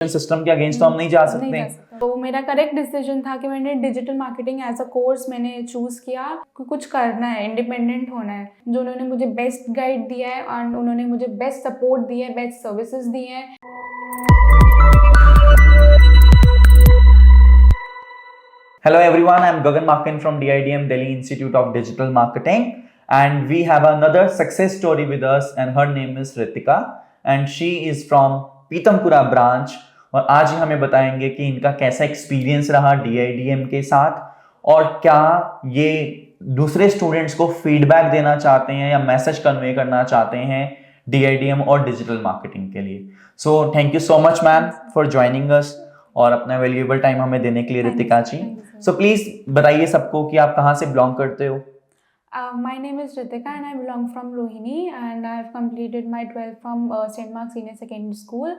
System के against तो हम नहीं जा सकते। तो मेरा करेक्ट डिसीजन था कि मैंने digital marketing as a course मैंने चूज किया। कुछ करना है, इंडिपेंडेंट होना है। जो उन्होंने मुझे बेस्ट गाइड दिया है और उन्होंने मुझे बेस्ट सपोर्ट दिया है, बेस्ट सर्विसेज दी हैं। Hello everyone, I'm Gagan Makin from DIDM Delhi Institute of Digital Marketing, and we have another success story with us, and her name is Ritika and she is from Pitampura branch. और आज ही हमें बताएंगे कि इनका कैसा experience रहा DIDM के साथ और क्या ये दूसरे स्टूडेंट्स को फीडबैक देना चाहते हैं या मैसेज कन्वे करना चाहते हैं DIDM और डिजिटल मार्केटिंग के लिए। सो thank you so much ma'am for joining us और अपना वैल्यूएबल टाइम हमें देने के लिए रितिका जी। सो प्लीज बताइए सबको कि आप कहाँ से बिलोंग करते हो। My name is Ritika and I belong from Rohini and I have completed my 12th from St. Mark's Senior Secondary School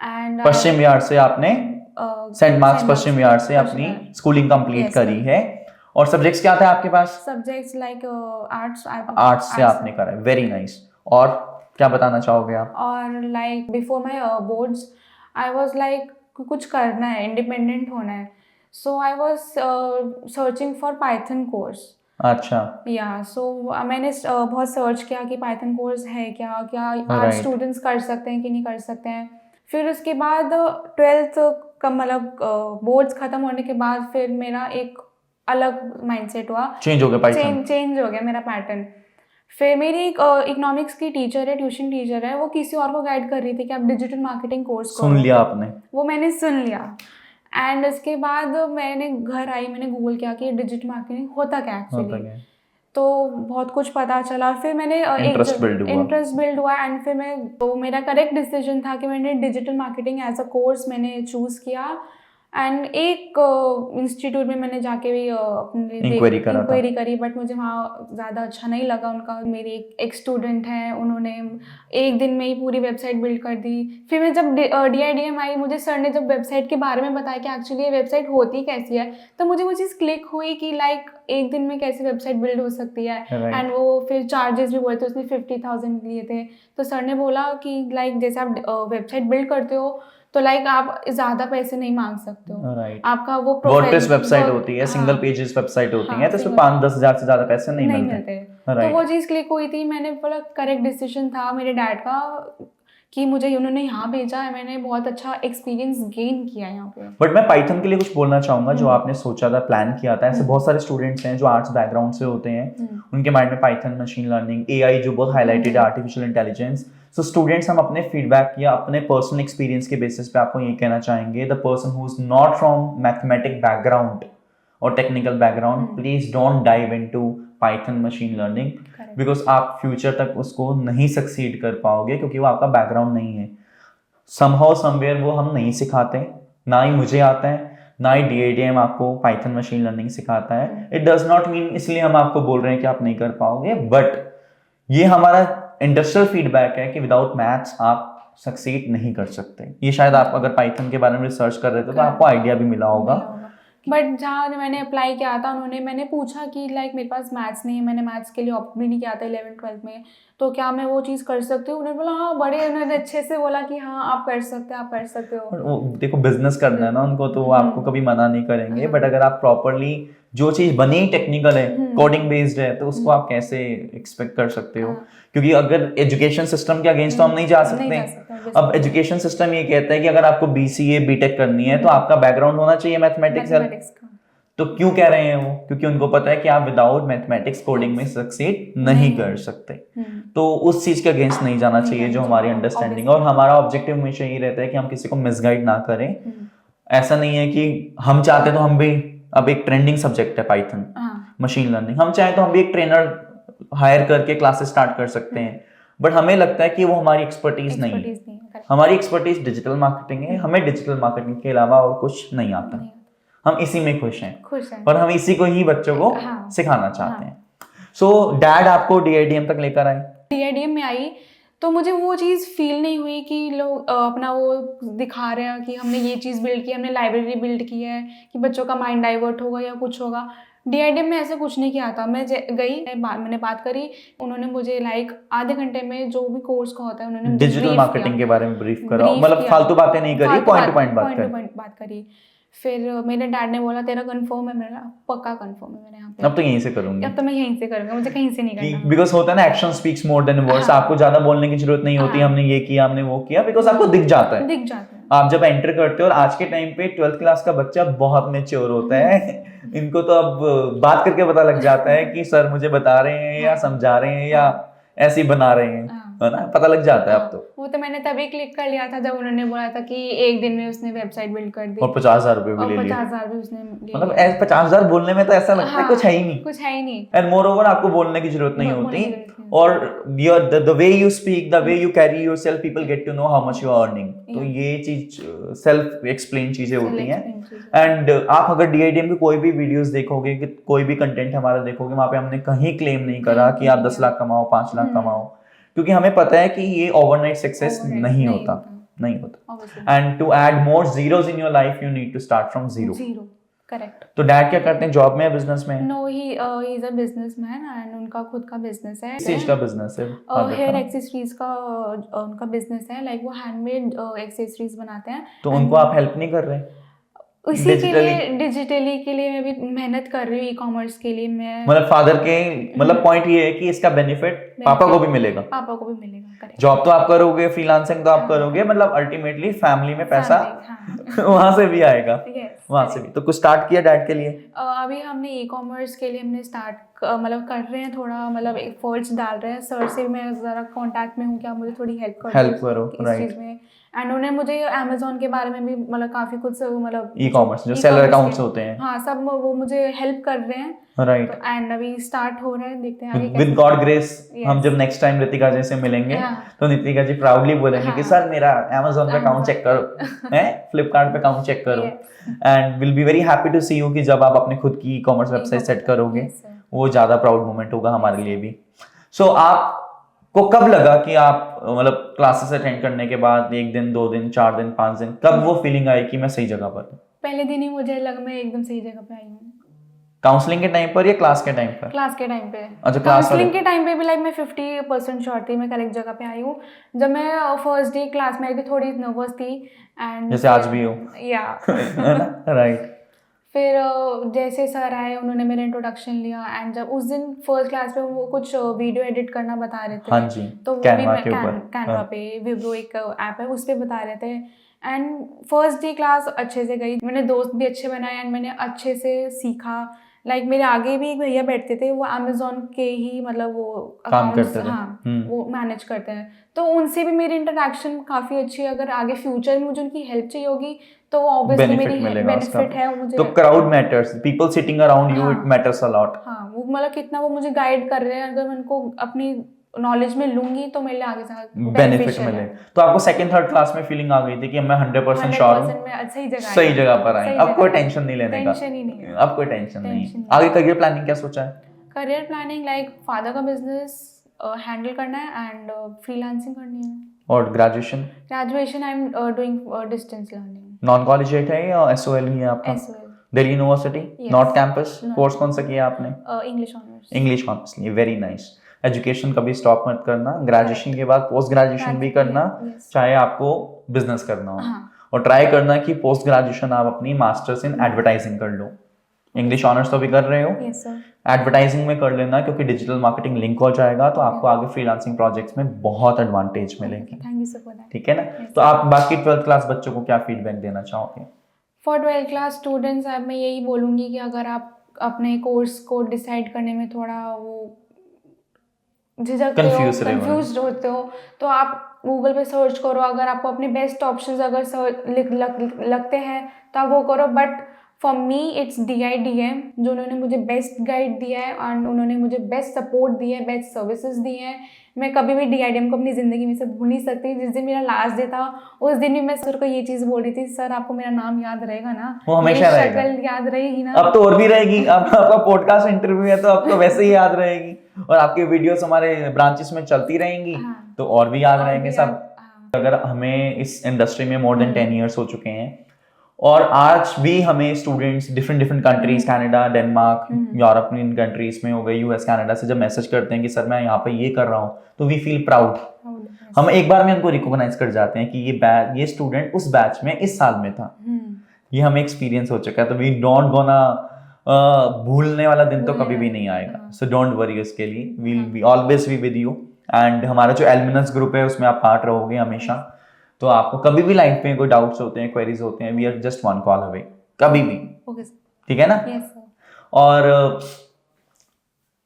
and Paschim Vihar से आपने सेंट मार्क्स पश्चिम विहार से अपनी स्कूलिंग कंप्लीट करी है। और सब्जेक्ट्स क्या थे आपके पास? सब्जेक्ट्स लाइक आर्ट्स से आपने करा है, वेरी नाइस। और क्या बताना चाहोगे आप? और like before my boards I was like कुछ करना है, इंडिपेंडेंट होना है। So I was searching for Python course. अच्छा सो मैंने बहुत सर्च किया कि पाइथन कोर्स है क्या आज स्टूडेंट्स कर सकते हैं कि नहीं कर सकते हैं। फिर उसके बाद 12th का मतलब बोर्ड्स खत्म होने के बाद फिर मेरा एक अलग माइंडसेट हुआ, चेंज हो गया मेरा पैटर्न। फिर मेरी एक इकोनॉमिक्स की टीचर है, ट्यूशन टीचर है, वो किसी और को गाइड कर रही थी कि आप डिजिटल मार्केटिंग कोर्स सुन लिया आपने? वो मैंने सुन लिया एंड उसके बाद मैंने घर आई, मैंने गूगल किया कि डिजिटल मार्केटिंग होता क्या एक्चुअली। तो बहुत कुछ पता चला। फिर मैंने इंटरेस्ट बिल्ड हुआ एंड फिर मेरा करेक्ट डिसीजन था कि मैंने digital marketing as a course मैंने चूज़ किया एंड एक इंस्टीट्यूट में मैंने जाके भी अपनी इंक्वायरी करी बट मुझे वहाँ ज़्यादा अच्छा नहीं लगा उनका। मेरे एक स्टूडेंट हैं, उन्होंने एक दिन में ही पूरी वेबसाइट बिल्ड कर दी। फिर मैं जब DIDM आई, मुझे सर ने जब वेबसाइट के बारे में बताया कि एक्चुअली ये वेबसाइट होती कैसी है, तो मुझे वो चीज़ क्लिक हुई कि लाइक एक दिन में कैसे वेबसाइट बिल्ड हो सकती है। एंड वो फिर चार्जेस भी बोले थे, उसने 50,000 लिए थे। तो सर ने बोला कि लाइक जैसे आप वेबसाइट बिल्ड करते हो तो लाइक आप ज़्यादा पैसे नहीं मांग सकते हो। आपका वो वर्डप्रेस वेबसाइट होती है, सिंगल पेजेस वेबसाइट होती है, तो इसमें 5-10 हज़ार से ज़्यादा पैसे नहीं मिलते। तो वो चीज़ क्लिक हुई थी। मैंने बोला करेक्ट डिसीजन था मेरे डैड का कि मुझे उन्होंने यहाँ भेजा है, मैंने बहुत अच्छा एक्सपीरियंस गेन किया यहाँ पे। बट मैं पाइथन के लिए कुछ बोलना चाहूँगा। जो आपने सोचा था, प्लान किया था, ऐसे बहुत सारे स्टूडेंट्स हैं जो आर्ट्स बैकग्राउंड से होते हैं, उनके माइंड में पाइथन, मशीन लर्निंग, AI जो बहुत हाईलाइटेड है, आर्टिफिशियल इंटेलिजेंस। सो स्टूडेंट्स, हम अपने फीडबैक या अपने पर्सनल एक्सपीरियंस के बेसिस पे आपको ये कहना चाहेंगे, the person who is not from mathematic background और technical background, please don't dive into Python, machine learning, because आप फ्यूचर तक उसको नहीं सक्सीड कर पाओगे क्योंकि वो आपका बैकग्राउंड नहीं है। समहाउ समवेयर वो हम नहीं सिखाते, ना ही मुझे आता है, ना ही DIDM आपको पाइथन, मशीन लर्निंग सिखाता है। इट डज नॉट मीन इसलिए हम आपको बोल रहे हैं कि आप नहीं कर पाओगे, बट ये हमारा इंडस्ट्रियल फीडबैक है कि विदाउट मैथ्स आप सक्सीड नहीं कर सकते। ये शायद आप अगर पाइथन के बारे में रिसर्च कर रहे थे तो आपको आइडिया भी मिला होगा। बट जहाँ मैंने अप्लाई किया था, मैंने पूछा कि लाइक मेरे पास मैथ्स नहीं है, मैंने मैथ्स के लिए ऑप्ट भी नहीं किया था 11th-12th में, तो क्या मैं वो चीज़ कर सकती हूँ? उन्होंने बोला हाँ, उन्होंने अच्छे से बोला कि हाँ आप कर सकते हो। देखो बिजनेस करना है ना उनको, तो वो आपको कभी मना नहीं करेंगे, बट अगर आप प्रॉपरली जो चीज़ बनी टेक्निकल है, कोडिंग बेस्ड है, तो उसको आप कैसे एक्सपेक्ट कर सकते हो? क्योंकि अगर एजुकेशन सिस्टम के अगेंस्ट तो हम नहीं जा सकते। अब एजुकेशन सिस्टम ये कहता है कि अगर आपको BCA BTech करनी है तो आपका बैकग्राउंड होना चाहिए मैथमेटिक्स का। तो क्यों कह रहे हैं वो? क्योंकि उनको पता है कि आप विदाउट मैथमेटिक्स कोडिंग में सक्सीड नहीं कर सकते। तो उस चीज के अगेंस्ट नहीं जाना चाहिए, जो हमारी अंडरस्टैंडिंग है। और हमारा ऑब्जेक्टिव हमेशा ये रहता है कि हम किसी को मिसगाइड ना करें। ऐसा नहीं है कि हम चाहते तो हम भी, अब एक ट्रेंडिंग सब्जेक्ट है पाइथन, मशीन लर्निंग, हम चाहे तो हम भी एक ट्रेनर हायर करके क्लासेस स्टार्ट कर सकते हैं, बट हमें लगता है कि वो हमारी एक्सपर्टीज नहीं है। हमारी एक्सपर्टीज डिजिटल मार्केटिंग है, हमें डिजिटल मार्केटिंग के अलावा और कुछ नहीं आता। हम इसी में खुश हैं और हम इसी को ही बच्चों को सिखाना चाहते हैं। सो डैड आपको DIDM तक लेकर आए? DIDM में आई तो मुझे वो चीज़ फील नहीं हुई कि लोग अपना वो दिखा रहे हैं कि हमने ये चीज़ बिल्ड की, हमने लाइब्रेरी बिल्ड की है कि बच्चों का माइंड डाइवर्ट होगा या कुछ होगा। DIDM में ऐसा कुछ नहीं किया था। मैं गई, मैंने बात करी, उन्होंने मुझे लाइक आधे घंटे में जो भी कोर्स का होता है उन्होंने डिजिटल मार्केटिंग के बारे में ब्रीफ करा, मतलब फालतू बातें नहीं करी, पॉइंट टू पॉइंट बात करी। फिर मेरे डैड ने बोला तेरा कंफर्म है? मेरा पक्का कंफर्म है, मैंने यहाँ पे अब तो यहीं से करूंगी, अब तो मैं यहीं से करूंगा, मुझे कहीं से नहीं करना। बिकॉज होता है ना, action speaks more than words. आपको ज्यादा बोलने की जरूरत नहीं होती, हमने ये किया, हमने वो किया, बिकॉज आपको दिख जाता है। आप जब एंटर करते हो, और आज के टाइम पे 12th क्लास का बच्चा बहुत मैच्योर होता है। इनको तो अब बात करके पता लग जाता है कि सर मुझे बता रहे हैं या समझा रहे हैं या ऐसे ही बना रहे हैं, है ना, पता लग जाता है अब तो। वो तो मैंने तभी क्लिक कर लिया था जब उन्होंने बोला था कि एक दिन में उसने वेबसाइट बिल्ड कर दी और 50,000 रुपए भी ले लिए। 50,000 भी उसने, मतलब 50,000 बोलने में तो ऐसा लगता है कुछ है ही नहीं, कुछ है ही नहीं। एंड मोर ओवर आपको बोलने की जरूरत नहीं होती, और the way you speak, the way you carry yourself, people get to know how much you are earning। तो ये चीज सेल्फ एक्सप्लेन चीजें होती हैं। एंड आप अगर DIDM के कोई भी वीडियोस देखोगे, कि कोई भी कंटेंट हमारा देखोगे, वहां पे हमने कहीं क्लेम नहीं करा कि आप 10 लाख कमाओ, 5 लाख कमाओ, क्योंकि हमें पता है कि ये ओवरनाइट सक्सेस नहीं होता। And to add more zeros in your life, you need to start from zero। Correct. तो डैड क्या करते हैं, जॉब में है, बिजनेस में? No, he is a businessman and उनका खुद का बिजनेस है। किस चीज का बिजनेस है? हेयर एक्सेसरीज का उनका बिजनेस है, लाइक वो हैंडमेड एक्सेसरीज बनाते हैं। तो उनको आप हेल्प नहीं कर रहे? उसी के लिए डिजिटली के लिए मैं भी मेहनत कर रही हूँ, ई-कॉमर्स के लिए मैं। मतलब फादर के, मतलब पॉइंट ये है कि इसका बेनिफिट पापा को भी मिलेगा। जॉब तो आप करोगे, फ्रीलांसिंग तो आप करोगे, मतलब अल्टीमेटली फैमिली में पैसा वहां से भी आएगा, वहां से भी। तो कुछ स्टार्ट किया डैड के लिए? अभी हमने ई-कॉमर्स के लिए हमने स्टार्ट मतलब कर रहे हैं, थोड़ा मतलब एफर्ट्स डाल रहे हैं। सर से मैं जरा कांटेक्ट में हूँ कि आप मुझे थोड़ी हेल्प करो इस चीज में। एंड उन्होंने मुझे अमेज़न के बारे में भी मतलब काफी कुछ, मतलब ई-कॉमर्स जो सेलर अकाउंट्स होते हैं, हाँ, सब वो मुझे हेल्प कर रहे हैं, राइट। एंड अभी स्टार्ट हो रहा है, देखते हैं आगे कैसे। विद गॉड ग्रेस हम जब नेक्स्ट टाइम रितिका जी से मिलेंगे तो नितिका जी प्राउडली बोलेंगे कि सर मेरा अमेज़न पे अकाउंट चेक करो, हैं, फ्लिपकार्ट पे अकाउंट चेक करो। And will be very happy to see you कि जब आप अपनी खुद की ई-कॉमर्स वेबसाइट सेट करोगे, वो ज्यादा प्राउड मोमेंट होगा हमारे लिए भी। सो आपको कब लगा कि आप मतलब क्लासेस अटेंड करने के बाद 1 दिन, 2 दिन, 4 दिन, 5 दिन, कब वो फीलिंग आई कि मैं सही जगह पर हूँ? पहले दिन ही मुझे लगा मैं एकदम सही जगह पे आई हूँ। काउंसलिंग के टाइम पर या क्लास के टाइम पर? क्लास के टाइम पे। अच्छा, काउंसलिंग के टाइम पे भी लाइक मैं 50% श्योर थी मैं करेक्ट जगह पे आई हूँ। जब मैं फर्स्ट डे क्लास में आई थी थोड़ी नर्वस थी, एंड जैसे आज भी हो, या राइट। फिर जैसे सर आए, उन्होंने मेरा इंट्रोडक्शन लिया, एंड जब उस दिन फर्स्ट क्लास पे वो कुछ वीडियो एडिट करना बता रहे थे, हाँ जी, तो वो भी मैं कैनवा पे, विवो एक ऐप है, उस पे बता रहे थे। एंड फर्स्ट डे क्लास अच्छे से गई, मैंने दोस्त भी अच्छे बनाए एंड मैंने अच्छे से सीखा। लाइक मेरे आगे भी एक भैया बैठते थे, वो अमेज़न के ही मतलब वो अकाउंट्स, हाँ, वो मैनेज करते हैं, तो उनसे भी मेरी इंटरेक्शन काफ़ी अच्छी है। अगर आगे फ्यूचर में मुझे उनकी हेल्प चाहिए होगी तो ऑब्वियसली मेरी बेनिफिट है मुझे। तो crowd matters, people sitting around you, it matters a lot. हाँ, वो मतलब कितना वो मुझे गाइड कर रहे हैं, अगर मैं उनको अपनी नॉलेज में लूंगी तो मेरे लिए आगे जाकर बेनिफिट मिले। तो आपको सेकंड थर्ड क्लास में फीलिंग आ गई थी कि मैं 100% श्योर हूं, सही जगह पर आई, अब कोई टेंशन नहीं लेने का, अब कोई टेंशन नहीं। आगे करियर प्लानिंग क्या सोचा है? करियर प्लानिंग लाइक फादर का बिजनेस हैंडल करना है एंड फ्रीलांसिंग करनी है। और graduation? Graduation I am doing distance learning. Non collegiate है या एसओएल ही है आपका? SOL, Delhi university, north campus. Course कौन सा किया आपने? English honours. English honours, very nice. Education कभी स्टॉप मत करना, ग्रेजुएशन के बाद पोस्ट ग्रेजुएशन भी करना, चाहे आपको बिजनेस करना हो, और ट्राई करना कि पोस्ट ग्रेजुएशन आप अपनी मास्टर्स इन एडवर्टाइजिंग कर लो। इंग्लिश ऑनर्स तो भी कर रहे हो, एडवर्टाइजिंग में कर लेना, क्योंकि डिजिटल मार्केटिंग लिंक हो जाएगा तो आपको आगे फ्रीलांसिंग प्रोजेक्ट्स में बहुत एडवांटेज मिलेगी। ठीक है ना? तो आप बाकी 12th क्लास बच्चों को क्या फीडबैक देना चाहोगे? फॉर 12th क्लास स्टूडेंट्स मैं यही बोलूँगी कि अगर आप अपने कोर्स को डिसाइड करने में थोड़ा वो झिझकते हो, कंफ्यूज होते हो, तो आप गूगल पे सर्च करो। अगर आपको अपने बेस्ट ऑप्शंस अगर लगते हैं तो आप वो करो, but for me it's DIDM, जो उन्होंने मुझे बेस्ट गाइड दिया है और उन्होंने मुझे बेस्ट सपोर्ट दिया है, बेस्ट सर्विसेज दी हैं। मैं कभी भी DIDM को अपनी ज़िंदगी में से भूल नहीं सकती। जिस दिन मेरा लास्ट डे था उस दिन भी मैं सर को ये चीज़ बोल रही थी, सर आपको मेरा नाम याद रहेगा ना? वो हमेशा रहेगा। शक्ल याद रहेगी ना? अब तो और भी रहेगी। अब आपका पॉडकास्ट इंटरव्यू है तो आपको वैसे ही याद रहेगी, और आपकी वीडियोस हमारे ब्रांचेस में चलती रहेंगी तो और भी याद रहेंगे सब। अगर हमें इस इंडस्ट्री में मोर देन 10 ईयर्स हो चुके हैं और आज भी हमें students different countries, Canada, Denmark, European countries में हो गए, यूएस, कनाडा से जब मैसेज करते हैं कि सर मैं यहाँ पे ये कर रहा हूँ, तो वी फील प्राउड। हम एक बार में उनको रिकॉग्नाइज कर जाते हैं कि ये स्टूडेंट उस बैच में इस साल में था। ये हमें एक्सपीरियंस हो चुका है, तो वी डोंट गोना भूलने वाला दिन तो कभी भी नहीं आएगा। सो डोंट वरी उसके लिए, will be always be with you. And हमारा जो एल्युमिनस ग्रुप है उसमें आप पार्ट रहोगे हमेशा। तो आपको कभी भी लाइफ में कोई डाउट्स होते हैं, क्वेरीज होते हैं, we are just one call away, कभी भी। ठीक है ना? और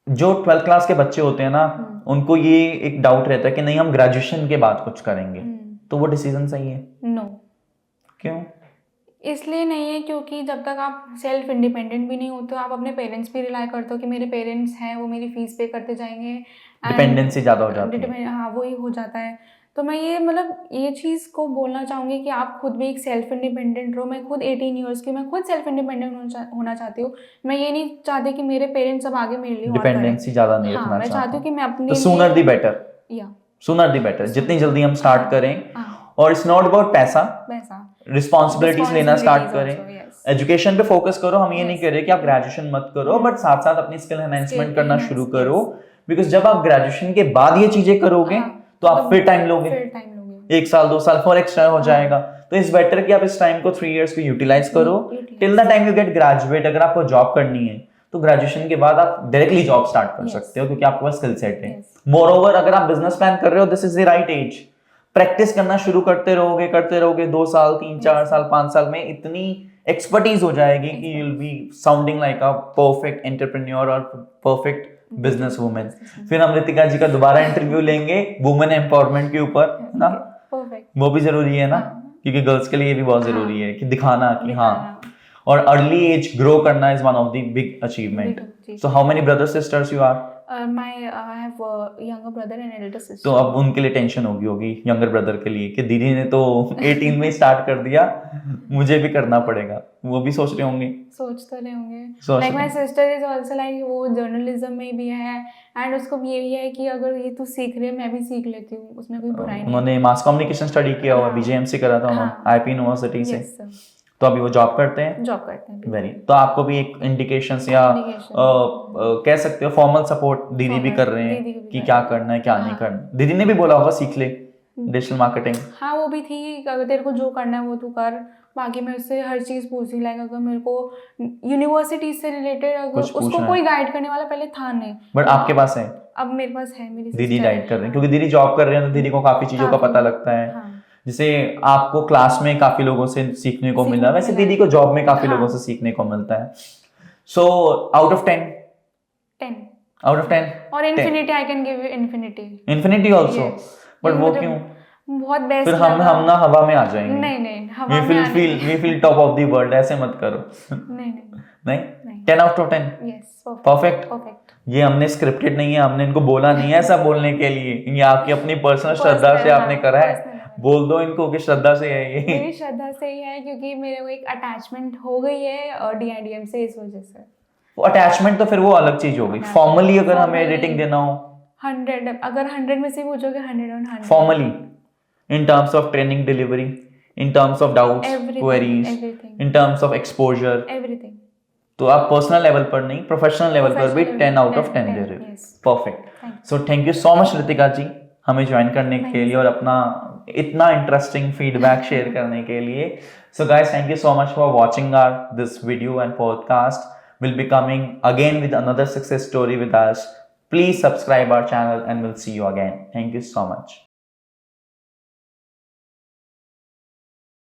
जो 12th क्लास के बच्चे होते हैं ना, उनको ये एक डाउट रहता है कि नहीं हम ग्रेजुएशन के बाद कुछ करेंगे, तो वो डिसीजन सही है? नो। क्यों? इसलिए नहीं है क्योंकि जब तक आप सेल्फ इंडिपेंडेंट भी नहीं होते हो, आप अपने पेरेंट्स पे रिलाई करते हो कि मेरे पेरेंट्स हैं, वो मेरी फीस पे करते जाएंगे, डिपेंडेंसी ज़्यादा हो जाती है। हाँ, वही हो जाता है। तो मैं ये ये चीज़ को बोलना चाहूँगी कि आप खुद भी एक सेल्फ इंडिपेंडेंट रहो। मैं खुद 18 ईयर्स की, मैं खुद सेल्फ इंडिपेंडेंट होना चाहती हूँ। मैं ये नहीं चाहती कि मेरे पेरेंट्स अब आगे मेरे लिए डिपेंडेंसी ज़्यादा नहीं रखना। मैं चाहती हूँ कि मैं अपने सूनर दी बेटर, सूनर दी बेटर, जितनी जल्दी हम स्टार्ट करें। और इट्स नॉट अबाउट पैसा, रिस्पॉन्सिबिलिटीज लेना स्टार्ट करें, एजुकेशन पे फोकस करो। हम ये नहीं कह रहे कि आप ग्रेजुएशन मत करो, बट साथ साथ अपनी स्किल एनहांसमेंट करना शुरू करो। बिकॉज जब आप ग्रेजुएशन के बाद ये चीजें करोगे तो आप फिर टाइम लोगे, 1 साल 2 साल फॉर एक्स्ट्रा हो जाएगा। तो इट्स बेटर कि आप इस टाइम को 3 इयर्स को यूटिलाइज करो till the time you get graduate. अगर आपको जॉब करनी है तो ग्रेजुएशन के बाद आप डायरेक्टली जॉब स्टार्ट कर सकते हो, क्योंकि आपके पास स्किल सेट है। मोर ओवर, अगर आप बिजनेस प्लान कर रहे हो, this is the right age. Practice करना शुरू करते रहोगे 2 साल 3 4 साल 5 साल में इतनी एक्सपर्टीज हो जाएगी कि you will be sounding like a perfect entrepreneur और परफेक्ट बिजनेस वुमेन। फिर हम रितिका जी का दोबारा इंटरव्यू लेंगे वुमेन एम्पावरमेंट के ऊपर ना, वो भी जरूरी है ना, क्योंकि गर्ल्स के लिए भी बहुत जरूरी है कि दिखाना कि हाँ। और अर्ली एज ग्रो करना is one of the big achievement. So how many brother sisters you are? I have a younger brother and elder sister. तो अब उनके लिए टेंशन होगी यंगर ब्रदर के लिए कि दीदी ने तो 18 में स्टार्ट कर दिया, मुझे भी करना पड़ेगा। वो भी सोच रहे होंगे, like my sister is also like, वो जर्नलिज्म में भी है एंड उसको भी यही है कि अगर ये तू सीख रही है मैं भी सीख लेती हूँ, उसमें कोई बुराई नहीं। उन्होंने मास कम्युनिकेशन स्टडी किया हुआ, बीजेएमसी करा था उन्होंने, आईपी यूनिवर्सिटी से। तो अभी वो जॉब करते हैं। वेरी, तो आपको भी एक इंडिकेशंस या कह सकते हो फॉर्मल सपोर्ट दीदी भी कर रहे हैं कि क्या करना है क्या नहीं करना। दीदी ने भी बोला होगा सीख ले डिजिटल मार्केटिंग। हाँ, वो भी थी, अगर तेरे को जो करना है वो तू कर। बाकी मैं उससे हर चीज पूछी, लाइक अगर मेरे को यूनिवर्सिटी से रिलेटेड उसको कोई गाइड करने वाला पहले था नहीं, बट आपके पास है। अब मेरे पास है, मेरी दीदी गाइड कर रहे हैं, क्योंकि दीदी जॉब कर रहे हैं तो दीदी को काफी चीजों का पता लगता है। जैसे आपको क्लास में काफी लोगों से सीखने को मिला, वैसे दीदी को जॉब में काफी लोगों से सीखने को मिलता है। So out of 10 out of 10 और infinity, I can give you infinity also. But वो क्यों? बहुत बेस्ट। फिर हम ना हवा में आ जाएंगे। नहीं, हवा में we feel top of the world, ऐसे मत करो। नहीं 10 आउट ऑफ 10। Yes, perfect. ये हमने स्क्रिप्टेड नहीं है, हमने इनको बोला नहीं है ऐसा बोलने के लिए, ये आपकी अपनी पर्सनल श्रद्धा से आपने करा है। बोल दो इनको कि श्रद्धा से है ये। मेरी श्रद्धा से ही है, क्योंकि मेरे को एक अटैचमेंट हो गई है और DIDM से, इस वजह से। वो अटैचमेंट तो फिर वो अलग चीज हो गई। फॉर्मली अगर हमें रेटिंग देना हो 100, अगर 100 में से पूछोगे 100 on 100। Formally in terms of training delivery, in terms of doubts, queries, in terms of exposure, everything. तो आप पर्सनल लेवल पर नहीं, प्रोफेशनल लेवल पर भी 10 आउट ऑफ 10 दे रहे हो। Perfect. So thank you so much Ritika ji हमें ज्वाइन करने के लिए और अपना इतना इंटरेस्टिंग फीडबैक शेयर करने के लिए। So guys, thank you so much for watching our this video and podcast. We'll be coming again with another success story with us. Please subscribe our channel and we'll see you again. Thank you so much.